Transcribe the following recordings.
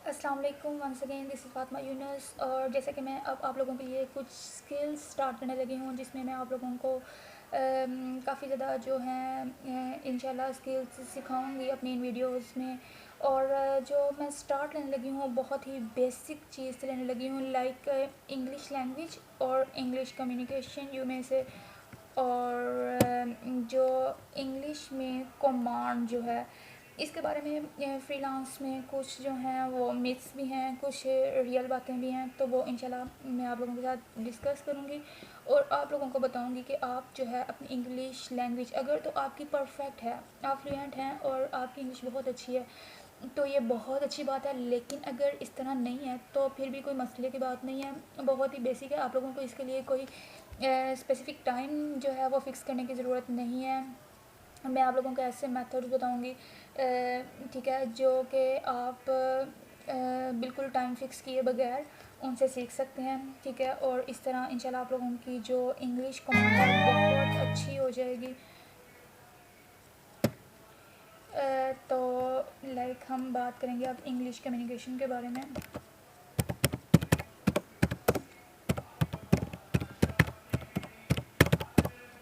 अस्सलाम वालेकुम once again this is Fatima Younis. और जैसे कि मैं अब आप लोगों के लिए कुछ स्किल्स स्टार्ट करने लगी हूँ जिसमें मैं आप लोगों को काफ़ी ज़्यादा जो हैं इंशाल्लाह स्किल्स सिखाऊंगी अपनी इन वीडियोस में। और जो मैं स्टार्ट लेने लगी हूँ बहुत ही बेसिक चीज़ से लेने लगी हूँ, लाइक इंग्लिश लैंग्वेज और इंग्लिश कम्युनिकेशन यू में से। और जो इंग्लिश में कमांड जो है इसके बारे में फ्रीलांस में कुछ जो हैं वो मिथ्स भी हैं, कुछ रियल बातें भी हैं, तो वो इंशाल्लाह मैं आप लोगों के साथ डिस्कस करूँगी और आप लोगों को बताऊँगी कि आप जो है अपनी इंग्लिश लैंग्वेज अगर तो आपकी परफेक्ट है, आप फ्लुएंट हैं और आपकी इंग्लिश बहुत अच्छी है तो ये बहुत अच्छी बात है। लेकिन अगर इस तरह नहीं है तो फिर भी कोई मसले की बात नहीं है, बहुत ही बेसिक है। आप लोगों को इसके लिए कोई स्पेसिफ़िक टाइम जो है वो फ़िक्स करने की ज़रूरत नहीं है। मैं आप लोगों को ऐसे मेथड्स बताऊंगी, ठीक है, जो कि आप बिल्कुल टाइम फ़िक्स किए बगैर उनसे सीख सकते हैं, ठीक है। और इस तरह इंशाल्लाह आप लोगों की जो इंग्लिश कमांड है बहुत अच्छी हो जाएगी। तो लाइक हम बात करेंगे अब इंग्लिश कम्युनिकेशन के बारे में,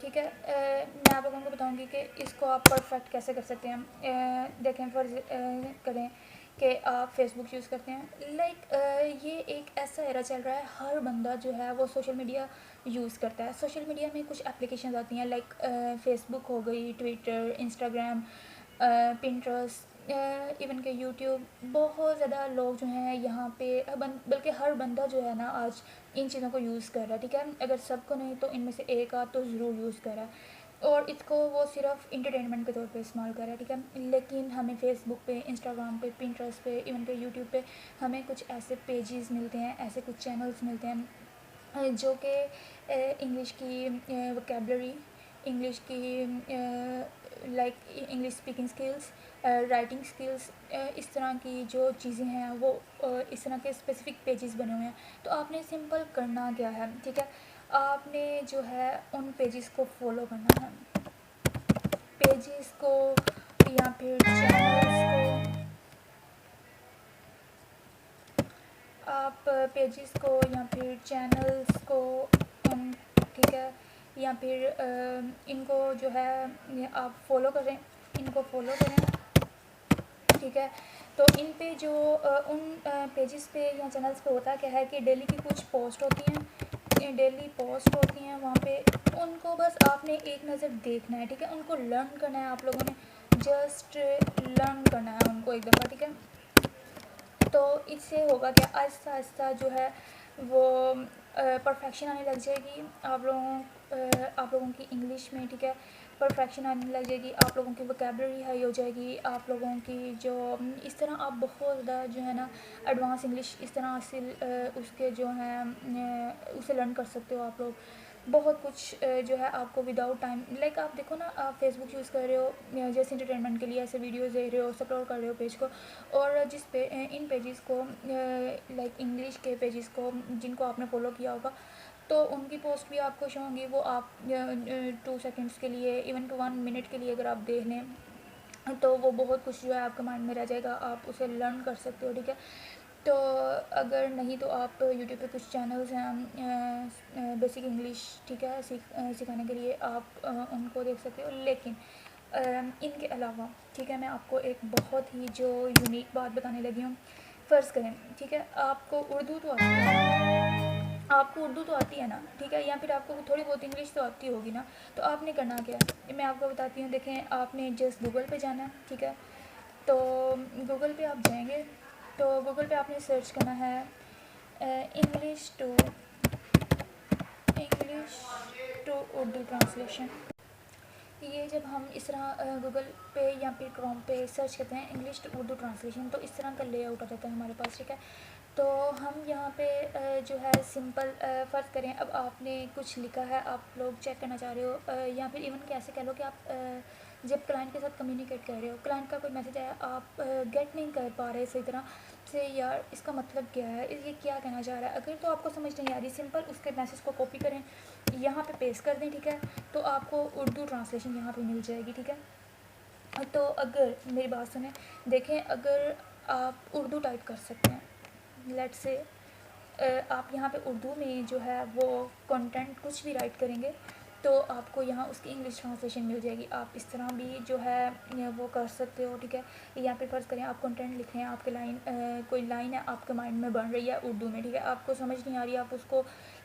ठीक है। मैं आप लोगों को बताऊंगी कि इसको आप परफेक्ट कैसे कर सकते हैं। देखें फर्ज करें कि आप फेसबुक यूज़ करते हैं, लाइक ये एक ऐसा एरा चल रहा है, हर बंदा जो है वो सोशल मीडिया यूज़ करता है। सोशल मीडिया में कुछ एप्लीकेशन आती हैं, लाइक फेसबुक हो गई, ट्विटर, इंस्टाग्राम, पिंटरेस्ट, इवन के यूट्यूब। बहुत ज़्यादा लोग जो हैं यहाँ पे बल्कि हर बंदा जो है ना आज इन चीज़ों को यूज़ कर रहा है, ठीक है। अगर सबको नहीं तो इनमें से एक आध तो ज़रूर यूज़ कर रहा है और इसको वो सिर्फ इंटरटेनमेंट के तौर पे इस्तेमाल कर रहा है, ठीक है। लेकिन हमें फेसबुक पे, इंस्टाग्राम पे, पिंटरेस्ट पे, इवन के यूट्यूब पे हमें कुछ ऐसे पेजेस मिलते हैं, ऐसे कुछ चैनल्स मिलते हैं जो कि इंग्लिश की वोकेबलरी, इंग्लिश की like English speaking skills, writing skills, इस तरह की जो चीज़ें हैं वो इस तरह के स्पेसिफिक पेजेस बने हुए हैं। तो आपने सिंपल करना क्या है, ठीक है, आपने जो है उन पेजेस को फॉलो करना है, पेजेस को या फिर चैनल्स को। आप पेजेस को या फिर चैनल्स को ठीक है, या फिर इनको जो है आप फॉलो करें, इनको फॉलो करें, ठीक है। तो इन पे जो उन पेजेस पे या चैनल्स पे होता क्या है कि डेली की कुछ पोस्ट होती हैं, डेली पोस्ट होती हैं वहाँ पे, उनको बस आपने एक नज़र देखना है, ठीक है। उनको लर्न करना है, आप लोगों ने जस्ट लर्न करना है उनको एक दफ़ा, ठीक है। तो इससे होगा क्या, आहिस्ता आहिस्ता जो है वो परफेक्शन आने लग जाएगी आप लोगों की इंग्लिश में, ठीक है। परफेक्शन आने लग जाएगी, आप लोगों की वोकेबलरी हाई हो जाएगी, आप लोगों की जो इस तरह आप बहुत ज़्यादा जो है ना एडवांस इंग्लिश इस तरह से उसके जो हैं उसे लर्न कर सकते हो आप लोग। बहुत कुछ जो है आपको विदाउट टाइम, लाइक आप देखो ना, आप फेसबुक यूज़ कर रहे हो जैसे इंटरटेनमेंट के लिए, ऐसे वीडियोज़ देख रहे हो, अपलोड कर रहे हो पेज को, और जिस पे इन पेजेस को लाइक इंग्लिश के पेजेस को जिनको आपने फॉलो किया होगा तो उनकी पोस्ट भी आपको शो होंगी। वो आप 2 सेकेंड्स के लिए, इवन टू 1 मिनट के लिए अगर आप देख लें तो वो बहुत कुछ जो है आपके माइंड में रह जाएगा, आप उसे लर्न कर सकते हो, ठीक है। तो अगर नहीं तो आप यूट्यूब पे कुछ चैनल्स हैं बेसिक इंग्लिश, ठीक है, सिखाने के लिए, आप उनको देख सकते हो। लेकिन इनके अलावा, ठीक है, मैं आपको एक बहुत ही जो यूनिक बात बताने लगी हूँ। फ़र्ज़ करें, ठीक है, आपको उर्दू तो आती है, आपको उर्दू तो आती है ना, ठीक है, या फिर आपको थोड़ी बहुत इंग्लिश तो आती होगी ना। तो आपने करना क्या है मैं आपको बताती हूँ। देखें, आपने जस्ट गूगल पे जाना है, ठीक है। तो गूगल पे आप जाएंगे तो गूगल पे आपने सर्च करना है English to English to Urdu translation. ये जब हम इस तरह गूगल पे या फिर क्रोम पे सर्च करते हैं इंग्लिश टू उर्दू ट्रांसलेशन, तो इस तरह का लेआउट आ जाता है हमारे पास, ठीक है। तो हम यहाँ पे जो है सिंपल फ़र्ज़ करें, अब आपने कुछ लिखा है, आप लोग चेक करना चाह रहे हो, या फिर इवन कैसे कह लो कि आप जब क्लाइंट के साथ कम्युनिकेट कर रहे हो, क्लाइंट का कोई मैसेज आया, आप गेट नहीं कर पा रहे सही तरह से, यार इसका मतलब क्या है, ये क्या कहना चाह रहा है। अगर तो आपको समझ नहीं आ रही, सिंपल उसके मैसेज को कॉपी करें, यहाँ पे पेस्ट कर दें, ठीक है। तो आपको उर्दू ट्रांसलेशन यहाँ पे मिल जाएगी, ठीक है। तो अगर मेरी बात सुने, देखें, अगर आप उर्दू टाइप कर सकते हैं। लेट से आप यहाँ पे उर्दू में जो है वो कंटेंट कुछ भी राइट करेंगे तो आपको यहाँ उसकी इंग्लिश ट्रांसलेशन मिल जाएगी। आप इस तरह भी जो है वो कर सकते हो, ठीक है। यहाँ पे फ़र्ज़ करें आप कंटेंट लिख रहे हैं, आपके कोई लाइन है आपके माइंड में बन रही है उर्दू में, ठीक है, आपको समझ नहीं आ रही, आप उसको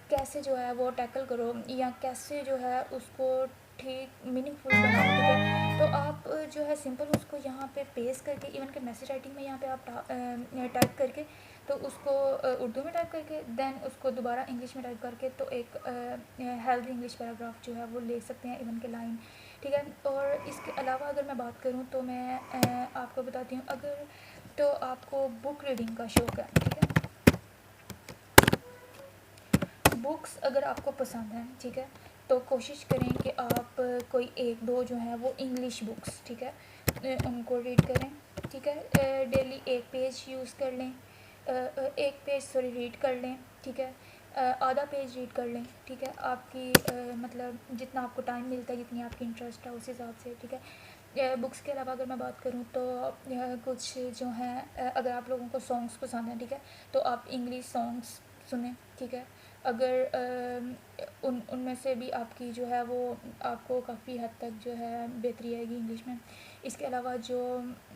कैसे जो है वो टैकल करो या कैसे जो है उसको ठीक मीनिंगफुल बनाओ, ठीक है। तो आप जो है सिंपल उसको यहाँ पे पेस्ट करके, इवन के मैसेज राइटिंग में यहाँ पे आप टाइप करके तो उसको उर्दू में टाइप करके देन उसको दोबारा इंग्लिश में टाइप करके तो एक हेल्दी इंग्लिश पैराग्राफ जो है वो ले सकते हैं, इवन के लाइन, ठीक है। और इसके अलावा अगर मैं बात करूँ तो मैं आपको बताती हूँ, अगर तो आपको बुक रीडिंग का शौक़ है, ठीक है, बुक्स अगर आपको पसंद हैं, ठीक है, तो कोशिश करें कि आप कोई एक दो जो है वो इंग्लिश बुक्स, ठीक है, उनको रीड करें, ठीक है। डेली एक पेज यूज़ कर लें, एक पेज सॉरी रीड कर लें, ठीक है, आधा पेज रीड कर लें, ठीक है, आपकी मतलब जितना आपको टाइम मिलता है, जितनी आपकी इंटरेस्ट है उस हिसाब से, ठीक है। बुक्स के अलावा अगर मैं बात करूँ तो कुछ जो हैं अगर आप लोगों को सॉन्ग्स पसंद हैं, ठीक है, तो आप इंग्लिश सॉन्ग्स सुने, ठीक है। अगर उनमें से भी आपकी जो है वो आपको काफ़ी हद तक जो है बेहतरी आएगी इंग्लिश में। इसके अलावा जो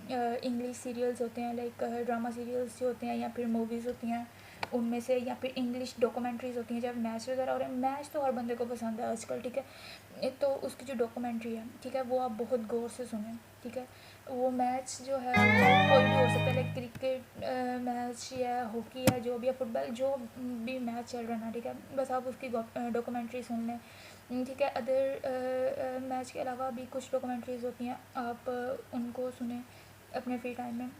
इंग्लिश सीरियल्स होते हैं, लाइक ड्रामा सीरियल्स जो होते हैं या फिर मूवीज़ होती हैं उनमें से, या फिर इंग्लिश डॉक्यूमेंट्रीज़ होती हैं जब मैच वगैरह हो रहे हैं, मैच तो हर बंदे को पसंद है आजकल, ठीक है, तो उसकी जो डॉक्यूमेंट्री है, ठीक है, वो आप बहुत गौर से सुनें, ठीक है। वो मैच जो है वो कोई भी हो सकता है, लाइक क्रिकेट मैच या हॉकी या जो भी, या फुटबॉल जो भी मैच चल रहा है ना, ठीक है, बस आप उसकी डॉक्यूमेंट्री सुन लें, ठीक है। अदर मैच के अलावा भी कुछ डॉक्यूमेंट्रीज़ होती हैं, आप उनको सुने अपने फ्री टाइम में।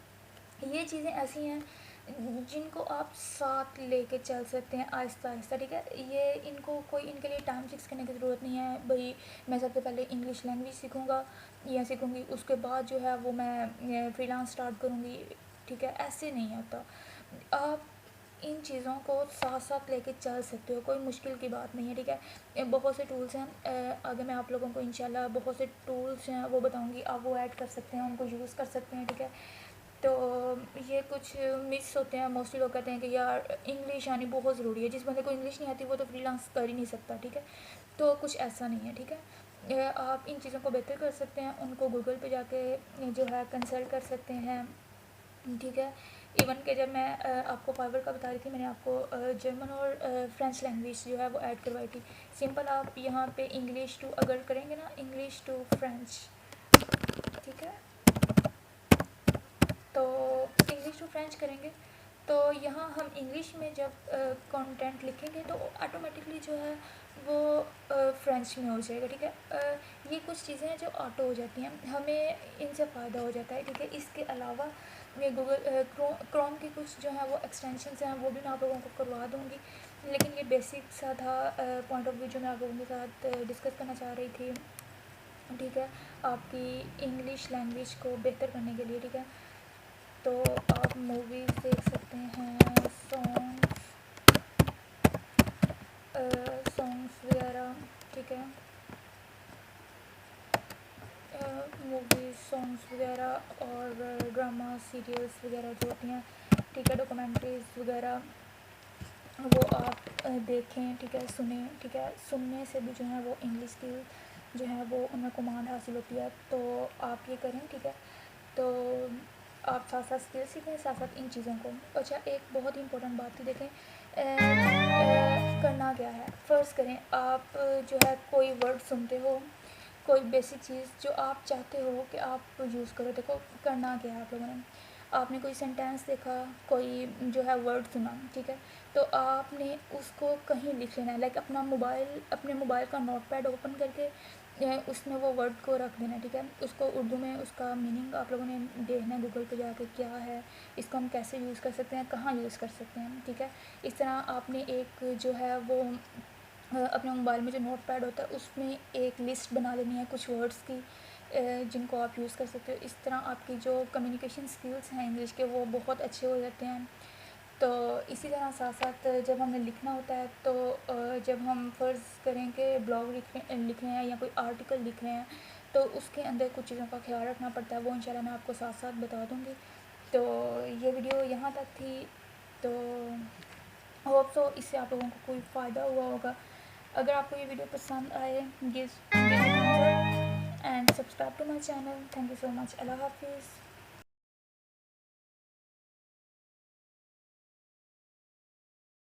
ये चीज़ें ऐसी हैं जिनको आप साथ लेके चल सकते हैं आहिस्ता आहिस्ता, ठीक है। ये इनको कोई इनके लिए टाइम फिक्स करने की ज़रूरत नहीं है, भाई मैं सबसे पहले इंग्लिश लैंग्वेज सीखूँगा या सीखूँगी, उसके बाद जो है वो मैं फ्रीलांस स्टार्ट करूँगी, ठीक है, ऐसे नहीं होता। आप इन चीज़ों को साथ साथ लेके चल सकते हो, कोई मुश्किल की बात नहीं है, ठीक है। बहुत से टूल्स हैं, आगे मैं आप लोगों को इंशाल्लाह बहुत से टूल्स हैं वो बताऊँगी, आप वो ऐड कर सकते हैं, उनको यूज़ कर सकते हैं, ठीक है। तो ये कुछ मिस होते हैं, मोस्टली लोग कहते हैं कि यार इंग्लिश आनी बहुत ज़रूरी है, जिस बंदे को इंग्लिश नहीं आती वो तो फ्रीलांस कर ही नहीं सकता, ठीक है। तो कुछ ऐसा नहीं है, ठीक है। आप इन चीज़ों को बेहतर कर सकते हैं, उनको गूगल पे जाके जो है कंसल्ट कर सकते हैं, ठीक है। इवन कि जब मैं आपको फाइवर का बता रही थी, मैंने आपको जर्मन और फ्रेंच लैंग्वेज जो है वो ऐड करवाई थी। सिंपल आप यहाँ पे इंग्लिश टू अगर करेंगे ना, इंग्लिश टू फ्रेंच, ठीक है, तो इंग्लिश टू फ्रेंच करेंगे तो यहाँ हम इंग्लिश में जब कंटेंट लिखेंगे तो ऑटोमेटिकली जो है वो फ्रेंच में हो जाएगा, ठीक है। ये कुछ चीज़ें हैं जो ऑटो हो जाती हैं, हमें इनसे फ़ायदा हो जाता है, ठीक है। इसके अलावा ये गूगल क्रोम की कुछ जो है वो एक्सटेंशंस हैं वो भी मैं आप लोगों को करवा दूँगी, लेकिन ये बेसिक सा था पॉइंट ऑफ व्यू जो मैं आप लोगों के साथ डिस्कस करना चाह रही थी, ठीक है, आपकी इंग्लिश लैंग्वेज को बेहतर करने के लिए, ठीक है। तो आप मूवीज़ देख सकते हैं, सॉन्ग्स वगैरह, ठीक है, मूवीज़ सॉन्ग्स वगैरह और ड्रामा सीरियल्स वगैरह जो होती हैं, ठीक है, डॉक्यूमेंट्रीज़ वगैरह वो आप देखें, ठीक है, सुने, ठीक है। सुनने से भी जो है वो इंग्लिश की जो है वो उनमें कमांड हासिल होती है, तो आप ये करें, ठीक है। तो आप साथ साथ स्किल सीखें, साथ साथ इन चीज़ों को। अच्छा, एक बहुत ही इंपॉर्टेंट बात थी, देखें करना क्या है, फ़र्ज़ करें आप जो है कोई वर्ड सुनते हो, कोई बेसिक चीज़ जो आप चाहते हो कि आप यूज़ करो, देखो करना क्या है, आप लोगों ने आपने कोई सेंटेंस देखा, कोई जो है वर्ड सुना, ठीक है, तो आपने उसको कहीं लिख लेना है, लाइक अपने मोबाइल का नोटपैड ओपन करके उसमें वो वर्ड को रख देना है, ठीक है। उसको उर्दू में उसका मीनिंग आप लोगों ने देखना है गूगल पे जाके क्या है, इसको हम कैसे यूज़ कर सकते हैं, कहाँ यूज़ कर सकते हैं, ठीक है। इस तरह आपने एक जो है वो अपने मोबाइल में जो नोटपैड होता है उसमें एक लिस्ट बना लेनी है कुछ वर्ड्स की जिनको आप यूज़ कर सकते हो। इस तरह आपकी जो कम्युनिकेशन स्किल्स हैं इंग्लिश के वो बहुत अच्छे हो जाते हैं। तो इसी तरह साथ साथ जब हमें लिखना होता है तो जब हम फ़र्ज़ करें कि ब्लॉग लिख रहे हैं या कोई आर्टिकल लिख रहे हैं तो उसके अंदर कुछ चीज़ों का ख्याल रखना पड़ता है, वो इंशाल्लाह मैं आपको साथ साथ बता दूँगी। तो ये वीडियो यहाँ तक थी। तो होप सो इससे आप लोगों को कोई फ़ायदा हुआ होगा। अगर आपको ये वीडियो पसंद आए, give it a thumbs up and subscribe to my channel. Thank you so much. अल्लाह हाफिज़।